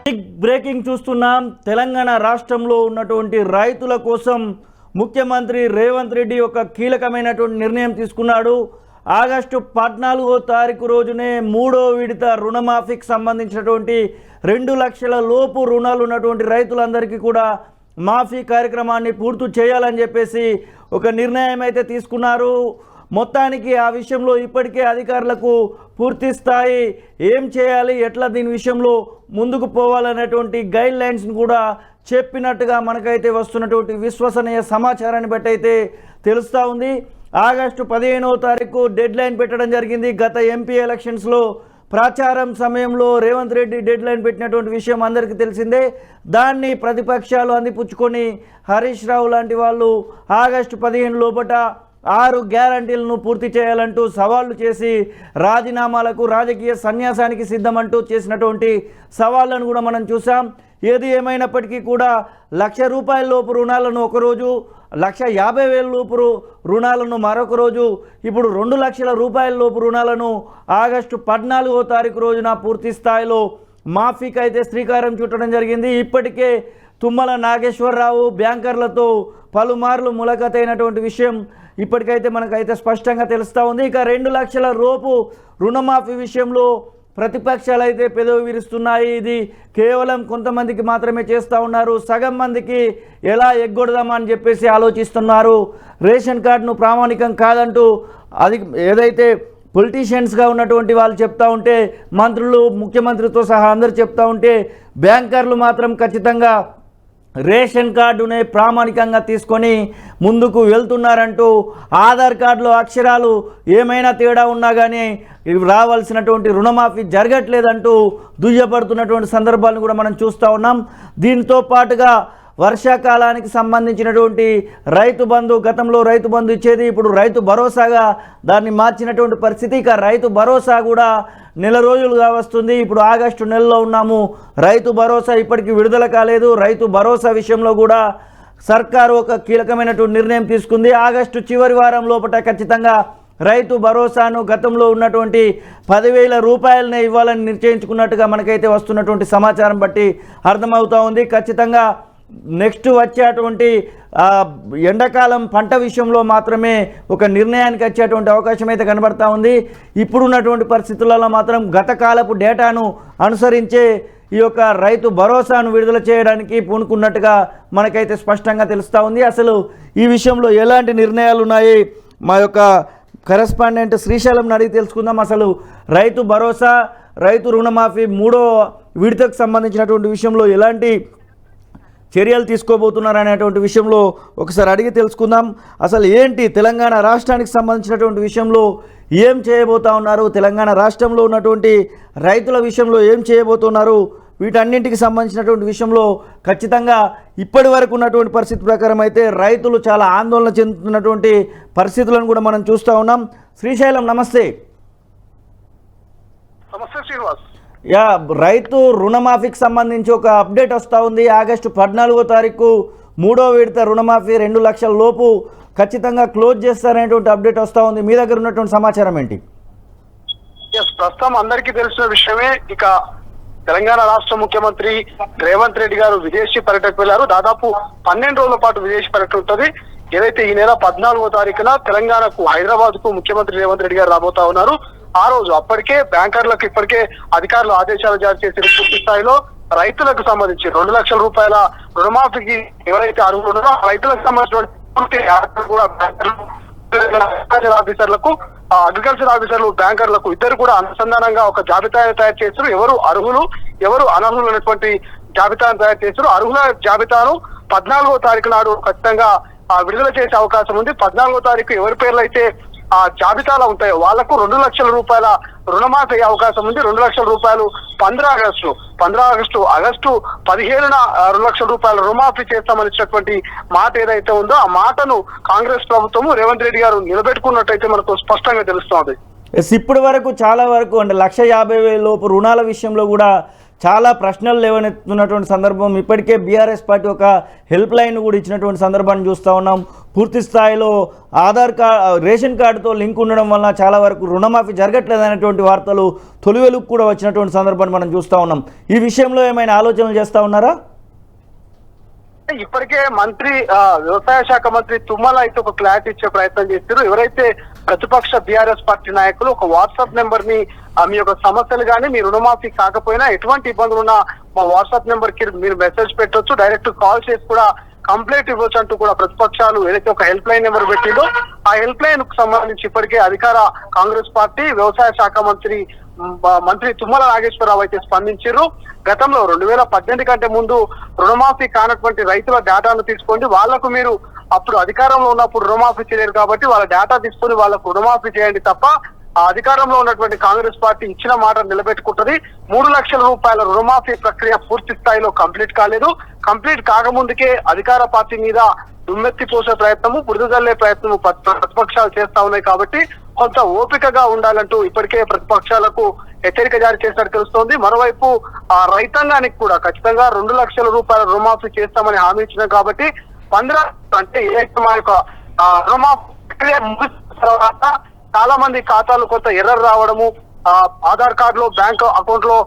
Big breaking చూస్తున్నాం. తెలంగాణ రాష్ట్రంలో ఉన్నటువంటి రైతుల కోసం ముఖ్యమంత్రి రేవంత్ రెడ్డి ఒక కీలకమైనటువంటి నిర్ణయం తీసుకున్నాడు. ఆగస్టు 14వ తారీఖు రోజునే 3వ విడత రుణమాఫీకి సంబంధించినటువంటి 2 లక్షల లోపు రుణాలు ఉన్నటువంటి రైతులందరికీ కూడా మాఫీ కార్యక్రమాన్ని పూర్తి చేయాలని చెప్పేసి ఒక నిర్ణయం అయితే తీసుకున్నారు. మొత్తానికి ఆ విషయంలో ఇప్పటికే అధికారులకు పూర్తి స్థాయి ఏం చేయాలి, ఎట్లా దీని విషయంలో ముందుకు పోవాలనేటువంటి గైడ్ లైన్స్ని కూడా చెప్పినట్టుగా మనకైతే వస్తున్నటువంటి విశ్వసనీయ సమాచారాన్ని బట్టి అయితే తెలుస్తూ ఉంది. ఆగస్టు 15వ తారీఖు డెడ్ లైన్ పెట్టడం జరిగింది. గత ఎంపీ ఎలక్షన్స్లో ప్రచారం సమయంలో రేవంత్ రెడ్డి డెడ్ లైన్ పెట్టినటువంటి విషయం అందరికీ తెలిసిందే. దాన్ని ప్రతిపక్షాలు అందిపుచ్చుకొని హరీష్ రావు లాంటి వాళ్ళు ఆగస్టు 15 లోపట 6 గ్యారంటీలను పూర్తి చేయాలంటూ సవాళ్లు చేసి రాజీనామాలకు రాజకీయ సన్యాసానికి సిద్ధమంటూ చేసినటువంటి సవాళ్లను కూడా మనం చూసాం. ఏది ఏమైనప్పటికీ కూడా ₹1,00,000 లోపు రుణాలను ఒకరోజు, ₹1,50,000 లోపు రుణాలను మరొక రోజు, ఇప్పుడు ₹2,00,000 లోపు రుణాలను ఆగస్టు 14వ తారీఖు రోజున పూర్తి స్థాయిలో మాఫీకి అయితే శ్రీకారం చుట్టడం జరిగింది. ఇప్పటికే తుమ్మల నాగేశ్వరరావు బ్యాంకర్లతో పలుమార్లు ములాఖతైనటువంటి విషయం ఇప్పటికైతే మనకైతే స్పష్టంగా తెలుస్తూ ఉంది. ఇక 2 లక్షల లోపు రుణమాఫీ విషయంలో ప్రతిపక్షాలు అయితే పెదవి విరుస్తున్నాయి. ఇది కేవలం కొంతమందికి మాత్రమే చేస్తూ ఉన్నారు, సగం మందికి ఎలా ఎగ్గొడదామని చెప్పేసి ఆలోచిస్తున్నారు. రేషన్ కార్డును ప్రామాణికం కాదంటూ అది ఏదైతే పొలిటీషియన్స్గా ఉన్నటువంటి వాళ్ళు చెప్తూ ఉంటే, మంత్రులు ముఖ్యమంత్రితో సహా అందరూ చెప్తూ ఉంటే, బ్యాంకర్లు మాత్రం ఖచ్చితంగా రేషన్ కార్డునే ప్రామాణికంగా తీసుకొని ముందుకు వెళ్తున్నారంటూ, ఆధార్ కార్డులో అక్షరాలు ఏమైనా తేడా ఉన్నా కానీ రావాల్సినటువంటి రుణమాఫీ జరగట్లేదంటూ దుయ్యపడుతున్నటువంటి సందర్భాలను కూడా మనం చూస్తూ ఉన్నాం. దీంతో పాటుగా వర్షాకాలానికి సంబంధించినటువంటి రైతు బంధు, గతంలో రైతు బంధు ఇచ్చేది, ఇప్పుడు రైతు భరోసాగా దాన్ని మార్చినటువంటి పరిస్థితి. ఇక రైతు భరోసా కూడా నెల రోజులుగా వస్తుంది. ఇప్పుడు ఆగస్టు నెలలో ఉన్నాము, రైతు భరోసా ఇప్పటికీ విడుదల కాలేదు. రైతు భరోసా విషయంలో కూడా సర్కారు ఒక కీలకమైనటువంటి నిర్ణయం తీసుకుంది. ఆగస్టు చివరి వారం లోపల ఖచ్చితంగా రైతు భరోసాను గతంలో ఉన్నటువంటి ₹10,000 ఇవ్వాలని నిశ్చయించుకున్నట్టుగా మనకైతే వస్తున్నటువంటి సమాచారం బట్టి అర్థమవుతూ ఉంది. ఖచ్చితంగా నెక్స్ట్ వచ్చేటువంటి ఎండాకాలం పంట విషయంలో మాత్రమే ఒక నిర్ణయానికి వచ్చేటువంటి అవకాశం అయితే కనబడతా ఉంది. ఇప్పుడున్నటువంటి పరిస్థితులలో మాత్రం గత కాలపు డేటాను అనుసరించే ఈ యొక్క రైతు భరోసాను విడుదల చేయడానికి పూనుకున్నట్టుగా మనకైతే స్పష్టంగా తెలుస్తూ ఉంది. అసలు ఈ విషయంలో ఎలాంటి నిర్ణయాలు ఉన్నాయి, మా యొక్క కరెస్పాండెంట్ శ్రీశైలం అడిగి తెలుసుకుందాం. అసలు రైతు భరోసా, రైతు రుణమాఫీ 3వ విడతకు సంబంధించినటువంటి విషయంలో ఎలాంటి చర్యలు తీసుకోబోతున్నారు అనేటువంటి విషయంలో ఒకసారి అడిగి తెలుసుకుందాం. అసలు ఏంటి తెలంగాణ రాష్ట్రానికి సంబంధించినటువంటి విషయంలో ఏం చేయబోతా ఉన్నారు, తెలంగాణ రాష్ట్రంలో ఉన్నటువంటి రైతుల విషయంలో ఏం చేయబోతున్నారు, వీటన్నింటికి సంబంధించినటువంటి విషయంలో ఖచ్చితంగా ఇప్పటి వరకు ఉన్నటువంటి పరిస్థితి ప్రకారం అయితే రైతులు చాలా ఆందోళన చెందుతున్నటువంటి పరిస్థితులను కూడా మనం చూస్తూ ఉన్నాం. శ్రీశైలం నమస్తే. నమస్తే శ్రీనివాస్. రైతు రుణమాఫీకి సంబంధించి ఒక అప్డేట్ వస్తూ ఉంది. ఆగస్టు 14వ తారీఖు 3వ విడత రుణమాఫీ 2 లక్షల లోపు ఖచ్చితంగా క్లోజ్ చేస్తారనేటువంటి అప్డేట్ వస్తూ ఉంది. మీ దగ్గర ఉన్నటువంటి సమాచారం ఏంటి? ప్రస్తుతం అందరికీ తెలిసిన విషయమే. ఇక తెలంగాణ రాష్ట్ర ముఖ్యమంత్రి రేవంత్ రెడ్డి గారు విదేశీ పర్యటనకు వెళ్లారు. దాదాపు 12 రోజుల పాటు విదేశీ పర్యటన ఉంటుంది. ఏదైతే ఈ నెల 14వ తారీఖున తెలంగాణకు, హైదరాబాద్ కు ముఖ్యమంత్రి రేవంత్ రెడ్డి గారు రాబోతా ఉన్నారు. ఆ రోజు అప్పటికే బ్యాంకర్లకు ఇప్పటికే అధికారులు ఆదేశాలు జారీ చేసిన పూర్తి స్థాయిలో రైతులకు సంబంధించి 2 లక్షల రూపాయల రుణమాఫీకి ఎవరైతే అర్హులు ఉన్నారో రైతులకు సంబంధించిన కూడా ఆఫీసర్లకు, అగ్రికల్చర్ ఆఫీసర్లు, బ్యాంకర్లకు ఇద్దరు కూడా అనుసంధానంగా ఒక జాబితాను తయారు చేస్తారు. ఎవరు అర్హులు, ఎవరు అనర్హులు అనేటువంటి జాబితాను తయారు చేస్తారు. అర్హుల జాబితాను 14వ తారీఖు నాడు ఖచ్చితంగా విడుదల చేసే అవకాశం ఉంది. 14వ తారీఖు ఎవరి పేర్లు అయితే ఆ జాబితాలో ఉంటాయో వాళ్లకు 2 లక్షల రూపాయల రుణమాఫీ అయ్యే అవకాశం ఉంది. 2 లక్షల రూపాయలు 15 ఆగస్టు 15న 2 లక్షల రూపాయల రుణమాఫీ చేస్తామని ఇచ్చినటువంటి మాట ఏదైతే ఉందో ఆ మాటను కాంగ్రెస్ ప్రభుత్వము రేవంత్ రెడ్డి గారు నిలబెట్టుకున్నట్టయితే మనకు స్పష్టంగా తెలుస్తోంది. ఇప్పటి వరకు చాలా వరకు అంటే 1,50,000 లోపు రుణాల విషయంలో కూడా చాలా ప్రశ్నలు లేవనెత్తున్నటువంటి సందర్భం. ఇప్పటికే బీఆర్ఎస్ పార్టీ ఒక హెల్ప్ లైన్ కూడా ఇచ్చినటువంటి సందర్భాన్ని చూస్తూ ఉన్నాం. పూర్తి స్థాయిలో రేషన్ కార్డుతో లింక్ ఉండడం వల్ల చాలా వరకు రుణమాఫీ జరగట్లేదనేటువంటి వార్తలు తొలి వెలుగు కూడా వచ్చినటువంటి సందర్భాన్ని మనం చూస్తూ ఉన్నాం. ఈ విషయంలో ఏమైనా ఆలోచనలు చేస్తూ ఉన్నారా? ఇప్పటికే మంత్రి వ్యవసాయ శాఖ మంత్రి తుమ్మల అయితే ఒక క్లారిటీ ఇచ్చే ప్రయత్నం చేశారు. ఎవరైతే ప్రతిపక్ష బీఆర్ఎస్ పార్టీ నాయకులు ఒక వాట్సాప్ నెంబర్ ని మీ యొక్క సమస్యలు కానీ మీ రుణమాఫీ కాకపోయినా ఎటువంటి ఇబ్బందులు ఉన్నా మా వాట్సాప్ నెంబర్ కి మీరు మెసేజ్ పెట్టొచ్చు, డైరెక్ట్ కాల్ చేసి కూడా కంప్లైంట్ ఇవ్వచ్చు అంటూ కూడా ప్రతిపక్షాలు ఏదైతే ఒక హెల్ప్ లైన్ నెంబర్ పెట్టిందో ఆ హెల్ప్ లైన్ కు సంబంధించి ఇప్పటికే అధికార కాంగ్రెస్ పార్టీ వ్యవసాయ శాఖ మంత్రి తుమ్మల నాగేశ్వరరావు అయితే స్పందించారు. గతంలో 2018 కంటే ముందు రుణమాఫీ కానటువంటి రైతుల డేటాను తీసుకోండి, వాళ్లకు మీరు అప్పుడు అధికారంలో ఉన్నప్పుడు రుణమాఫీ చేయలేరు కాబట్టి వాళ్ళ డేటా తీసుకుని వాళ్ళకు రుణమాఫీ చేయండి తప్ప ఆ అధికారంలో ఉన్నటువంటి కాంగ్రెస్ పార్టీ ఇచ్చిన మాట నిలబెట్టుకుంటది. 3 లక్షల రూపాయల రుణమాఫీ ప్రక్రియ పూర్తి స్థాయిలో కంప్లీట్ కాలేదు. కంప్లీట్ కాకముందుకే అధికార పార్టీ మీద దుమ్మెత్తి పోసే ప్రయత్నము, బురద జల్లే ప్రయత్నము ప్రతిపక్షాలు చేస్తా ఉన్నాయి. కాబట్టి కొంత ఓపికగా ఉండాలంటూ ఇప్పటికే ప్రతిపక్షాలకు హెచ్చరిక జారీ చేసినట్టు తెలుస్తోంది. మరోవైపు ఆ రైతాంగానికి కూడా ఖచ్చితంగా 2 లక్షల రూపాయల రుణమాఫీ చేస్తామని హామీ ఇచ్చినాం కాబట్టి 15 అంటే ఏదైతే మా యొక్క రుణమాఫీ ప్రక్రియ ముగిసిన తర్వాత చాలా మంది ఖాతాలు కొంత ఎర్రర్ రావడము, ఆధార్ కార్డు లో బ్యాంక్ అకౌంట్ లో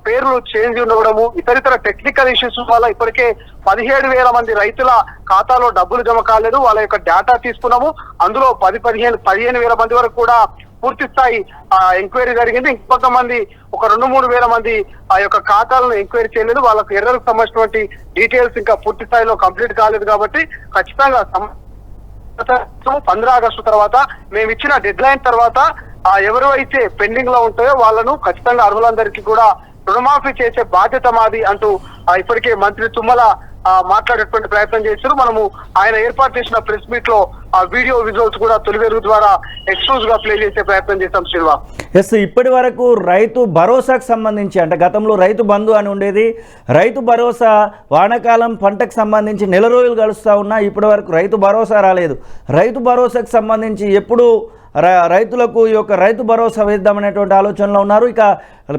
పేర్లు చేంజ్ ఉండవడము, ఇతరితర టెక్నికల్ ఇష్యూస్ వల్ల ఇప్పటికే 17,000 మంది రైతుల ఖాతాలో డబ్బులు జమ కాలేదు. వాళ్ళ యొక్క డేటా తీసుకున్నాము. అందులో 15,000 మంది వరకు కూడా పూర్తి స్థాయి ఎంక్వైరీ జరిగింది. ఇంకొక మంది ఒక 2-3 వేల మంది ఆ యొక్క ఖాతాలను ఎంక్వైరీ చేయలేదు. వాళ్ళకు ఎర్రర్కు సంబంధించినటువంటి డీటెయిల్స్ ఇంకా పూర్తి స్థాయిలో కంప్లీట్ కాలేదు. కాబట్టి ఖచ్చితంగా 15 ఆగస్టు తర్వాత మేము ఇచ్చిన డెడ్ లైన్ తర్వాత ఎవరు అయితే పెండింగ్ లో ఉంటాయో వాళ్ళను ఖచ్చితంగా అర్హులందరికీ కూడా రుణమాఫీ చేసే బాధ్యత మాది అంటూ ఇప్పటికే మంత్రి తుమ్మల మాట్లాడేటువంటి ప్రయత్నం చేశారు. మనము ఆయన ఏర్పాటు చేసిన ప్రెస్ మీట్ లో ఆ వీడియో విజువల్స్ కూడా తొలి వెలుగు ద్వారా ఎక్స్క్లూజివ్ గా ప్లే చేసే ప్రయత్నం చేశాం. శిల్వా, ఇప్పటి వరకు రైతు భరోసాకు సంబంధించి అంటే గతంలో రైతు బంధు అని ఉండేది, రైతు భరోసా వానాకాలం పంటకు సంబంధించి నెల రోజులు గడుస్తూ ఉన్నా ఇప్పటి వరకు రైతు భరోసా రాలేదు. రైతు భరోసాకు సంబంధించి ఎప్పుడు రైతులకు ఈ యొక్క రైతు భరోసా వేద్దామనేటువంటి ఆలోచనలో ఉన్నారు. ఇక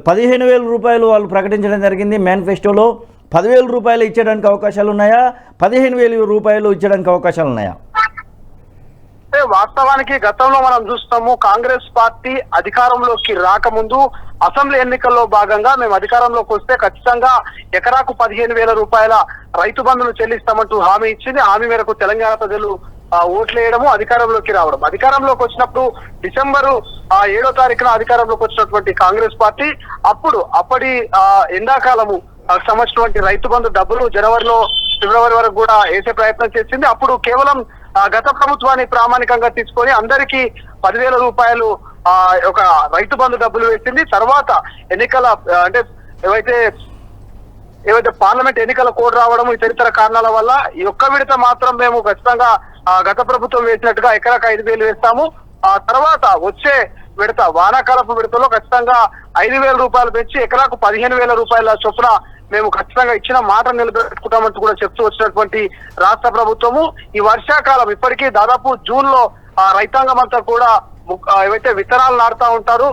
15,000 రూపాయలు వాళ్ళు ప్రకటించడం జరిగింది మేనిఫెస్టోలో. 10,000 రూపాయలు ఇచ్చేయడానికి అవకాశాలు ఉన్నాయా? 15,000 రూపాయలు ఇచ్చడానికి అవకాశాలు ఉన్నాయా? వాస్తవానికి గతంలో మనం చూస్తాము, కాంగ్రెస్ పార్టీ అధికారంలోకి రాకముందు అసెంబ్లీ ఎన్నికల్లో భాగంగా మేము అధికారంలోకి వస్తే ఖచ్చితంగా ఎకరాకు 15,000 రూపాయల రైతు బంధును చెల్లిస్తామంటూ హామీ ఇచ్చింది. హామీ మేరకు తెలంగాణ ప్రజలు ఓట్లు వేయడము, అధికారంలోకి రావడం. అధికారంలోకి వచ్చినప్పుడు డిసెంబరు 7వ తారీఖున అధికారంలోకి వచ్చినటువంటి కాంగ్రెస్ పార్టీ అప్పటి ఎండాకాలము సంవత్సరం రైతు బంధు డబ్బులు జనవరిలో ఫిబ్రవరి వరకు కూడా వేసే ప్రయత్నం చేసింది. అప్పుడు కేవలం గత ప్రభుత్వాన్ని ప్రామాణికంగా తీసుకొని అందరికీ 10,000 రూపాయలు ఒక రైతు బంధు డబ్బులు వేసింది. తర్వాత ఎన్నికల అంటే ఏవైతే పార్లమెంట్ ఎన్నికల కోడ్ రావడం ఇతరితర కారణాల వల్ల ఈ ఒక్క విడత మాత్రం మేము ఖచ్చితంగా గత ప్రభుత్వం వేసినట్టుగా ఎకరాకు 5,000 వేస్తాము. ఆ తర్వాత వచ్చే విడత వానాకాలపు విడతలో ఖచ్చితంగా 5,000 రూపాయలు పెంచి ఎకరాకు 15,000 రూపాయల చొప్పున మేము ఖచ్చితంగా ఇచ్చిన మాట నిలబెట్టుకుంటామంటూ కూడా చెప్తూ వచ్చినటువంటి రాష్ట్ర ప్రభుత్వము ఈ వర్షాకాలం ఇప్పటికీ దాదాపు జూన్ లో రైతాంగం అంతా కూడా ఏవైతే విత్తనాలు నాటుతా ఉంటారు,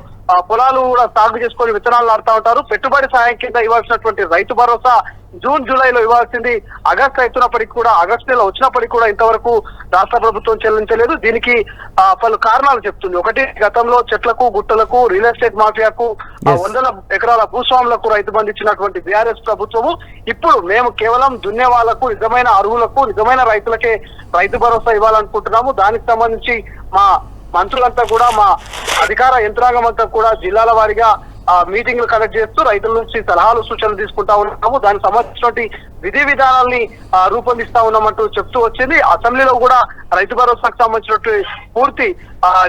పొలాలు కూడా సాగు చేసుకొని విత్తనాలు నాటుతా ఉంటారు. పెట్టుబడి సాయం కింద ఇవ్వాల్సినటువంటి రైతు భరోసా జూన్ జూలైలో ఇవ్వాల్సింది ఆగస్టు అవుతున్నప్పటికీ కూడా ఆగస్టు నెల వచ్చినప్పటికీ కూడా ఇంతవరకు రాష్ట్ర ప్రభుత్వం చెల్లించలేదు. దీనికి పలు కారణాలు చెప్తుంది. ఒకటి, గతంలో చెట్లకు గుట్టలకు రియల్ ఎస్టేట్ మాఫియాకు 100 ఎకరాల భూస్వాములకు రైతు బంధు ఇచ్చినటువంటి బీఆర్ఎస్ ప్రభుత్వము ఇప్పుడు మేము కేవలం దున్నే వాళ్లకు, నిజమైన అర్హులకు, నిజమైన రైతులకే రైతు భరోసా ఇవ్వాలనుకుంటున్నాము. దానికి సంబంధించి మా మంత్రులంతా కూడా, మా అధికార యంత్రాంగం అంతా కూడా జిల్లాల వారీగా మీటింగ్లు కండక్ట్ చేస్తూ రైతుల నుంచి సలహాలు సూచనలు తీసుకుంటా ఉన్నాము. దానికి సంబంధించినటువంటి విధి విధానాల్ని రూపొందిస్తా ఉన్నామంటూ చెప్తూ వచ్చింది. అసెంబ్లీలో కూడా రైతు భరోసాకు సంబంధించినట్టు పూర్తి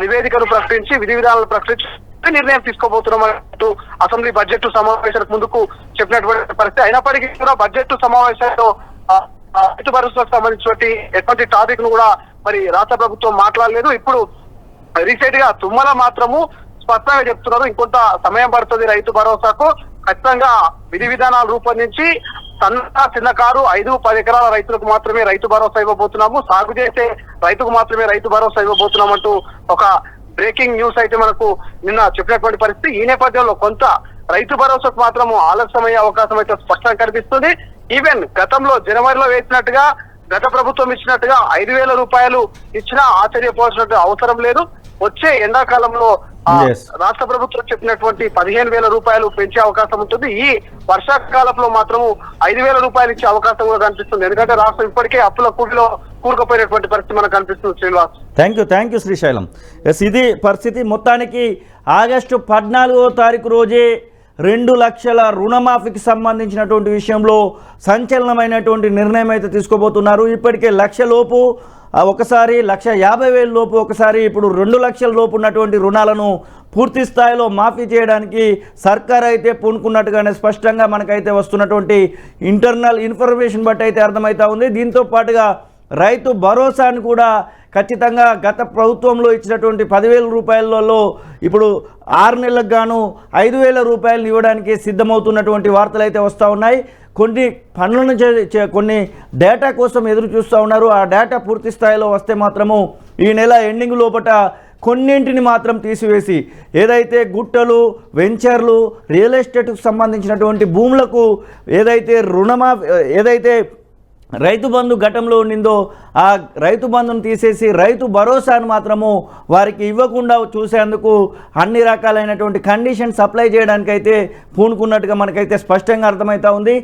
నివేదికను ప్రకటించి విధి విధానాలను ప్రకటించి నిర్ణయం తీసుకోబోతున్నామంటూ అసెంబ్లీ బడ్జెట్ సమావేశాలకు ముందుకు చెప్పినటువంటి పరిస్థితి. అయినప్పటికీ కూడా బడ్జెట్ సమావేశాల్లో రైతు భరోసాకు సంబంధించినటువంటి ఎటువంటి టాపిక్ ను కూడా మరి రాష్ట్ర ప్రభుత్వం మాట్లాడలేదు. ఇప్పుడు రీసెంట్ గా తుమ్మల మాత్రము స్పష్టంగా చెప్తున్నారు, ఇంకొంత సమయం పడుతుంది రైతు భరోసాకు. ఖచ్చితంగా విధి విధానాలు రూపొందించి చిన్నకారు 5-10 ఎకరాల రైతులకు మాత్రమే రైతు భరోసా ఇవ్వబోతున్నాము, సాగు చేసే రైతుకు మాత్రమే రైతు భరోసా ఇవ్వబోతున్నామంటూ ఒక బ్రేకింగ్ న్యూస్ అయితే మనకు నిన్న చెప్పినటువంటి పరిస్థితి. ఈ నేపథ్యంలో కొంత రైతు భరోసాకు మాత్రము ఆలస్యమయ్యే అవకాశం అయితే స్పష్టంగా కనిపిస్తుంది. ఈవెన్ గతంలో జనవరిలో వేసినట్టుగా గత ప్రభుత్వం ఇచ్చినట్టుగా 5,000 రూపాయలు ఇచ్చినా ఆశ్చర్యపోవాల్సిన అవసరం లేదు. వచ్చే ఎండాకాలంలో రాష్ట్ర ప్రభుత్వం చెప్పినటువంటి 15,000 రూపాయలు పెంచే అవకాశం ఉంటుంది. ఈ వర్షాకాలంలో మాత్రము 5,000 రూపాయలు ఇచ్చే అవకాశం కూడా కనిపిస్తుంది. ఎందుకంటే రాష్ట్రం ఇప్పటికే అప్పుల కూడిలో కూరుకుపోయినటువంటి పరిస్థితి మనకు కనిపిస్తుంది. Srinivas, thank you Srisailam. ఇది పరిస్థితి. మొత్తానికి ఆగస్టు 14వ తారీఖు రోజే 2 లక్షల రుణమాఫీకి సంబంధించినటువంటి విషయంలో సంచలనమైనటువంటి నిర్ణయం అయితే తీసుకోబోతున్నారు. ఇప్పటికే 1,00,000 లోపు ఒకసారి, 1,50,000 లోపు ఒకసారి, ఇప్పుడు 2 లక్షల లోపు ఉన్నటువంటి రుణాలను పూర్తి స్థాయిలో మాఫీ చేయడానికి సర్కార్ అయితే పూనుకున్నట్టుగానే స్పష్టంగా మనకైతే వస్తున్నటువంటి ఇంటర్నల్ ఇన్ఫర్మేషన్ బట్టి అయితే అర్థమవుతా ఉంది. దీంతో పాటుగా రైతు భరోసాను కూడా ఖచ్చితంగా గత ప్రభుత్వంలో ఇచ్చినటువంటి 10,000 రూపాయలలో ఇప్పుడు 6 నెలలకు గాను 5,000 రూపాయలు ఇవ్వడానికి సిద్ధమవుతున్నటువంటి వార్తలు అయితే వస్తూ ఉన్నాయి. కొన్ని పనులను కొన్ని డేటా కోసం ఎదురు చూస్తూ ఉన్నారు. ఆ డేటా పూర్తి స్థాయిలో వస్తే మాత్రము ఈ నెల ఎండింగ్ లోపల కొన్నింటిని మాత్రం తీసివేసి ఏదైతే గుట్టలు, వెంచర్లు, రియల్ ఎస్టేట్కు సంబంధించినటువంటి భూములకు ఏదైతే రైతు బంధు ఘటంలో ఉండిందో ఆ రైతు బంధును తీసేసి రైతు భరోసాను మాత్రము వారికి ఇవ్వకుండా చూసేందుకు అన్ని రకాలైనటువంటి కండిషన్స్ అప్లై చేయడానికైతే పూనుకున్నట్టుగా మనకైతే స్పష్టంగా అర్థమవుతా ఉంది.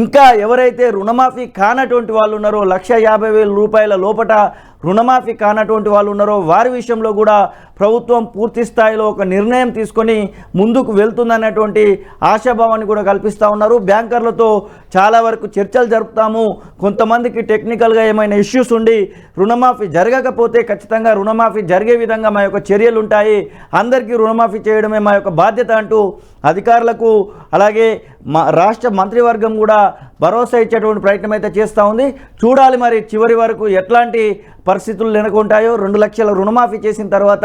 ఇంకా ఎవరైతే రుణమాఫీ కానటువంటి వాళ్ళు ఉన్నారో 1,50,000 రూపాయల లోపట రుణమాఫీ కానటువంటి వాళ్ళు ఉన్నారో వారి విషయంలో కూడా ప్రభుత్వం పూర్తి స్థాయిలో ఒక నిర్ణయం తీసుకొని ముందుకు వెళ్తుందన్నటువంటి ఆశాభావాన్ని కూడా కల్పిస్తూ ఉన్నారు. బ్యాంకర్లతో చాలా వరకు చర్చలు జరుపుతాము, కొంతమందికి టెక్నికల్గా ఏమైనా ఇష్యూస్ ఉండి రుణమాఫీ జరగకపోతే ఖచ్చితంగా రుణమాఫీ జరిగే విధంగా మా యొక్క చర్యలు ఉంటాయి, అందరికీ రుణమాఫీ చేయడమే మా యొక్క బాధ్యత అంటూ అధికారులకు అలాగే రాష్ట్ర మంత్రివర్గం కూడా భరోసా ఇచ్చేటువంటి ప్రయత్నం అయితే చేస్తూ ఉంది. చూడాలి మరి చివరి వరకు ఎట్లాంటి పరిస్థితులు నెలకొంటాయో. 2 లక్షల రుణమాఫీ చేసిన తర్వాత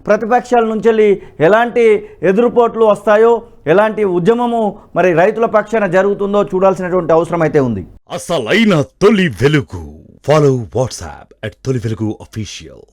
ప్రతిపక్షాల నుంచి ఎలాంటి ఎదురుపోట్లు వస్తాయో, ఎలాంటి ఉద్యమము మరి రైతుల పక్షాన జరుగుతుందో చూడాల్సినటువంటి అవసరం అయితే ఉంది. అసలైన తొలి వెలుగు. ఫాలో వాట్సాప్ @తొలి వెలుగు official.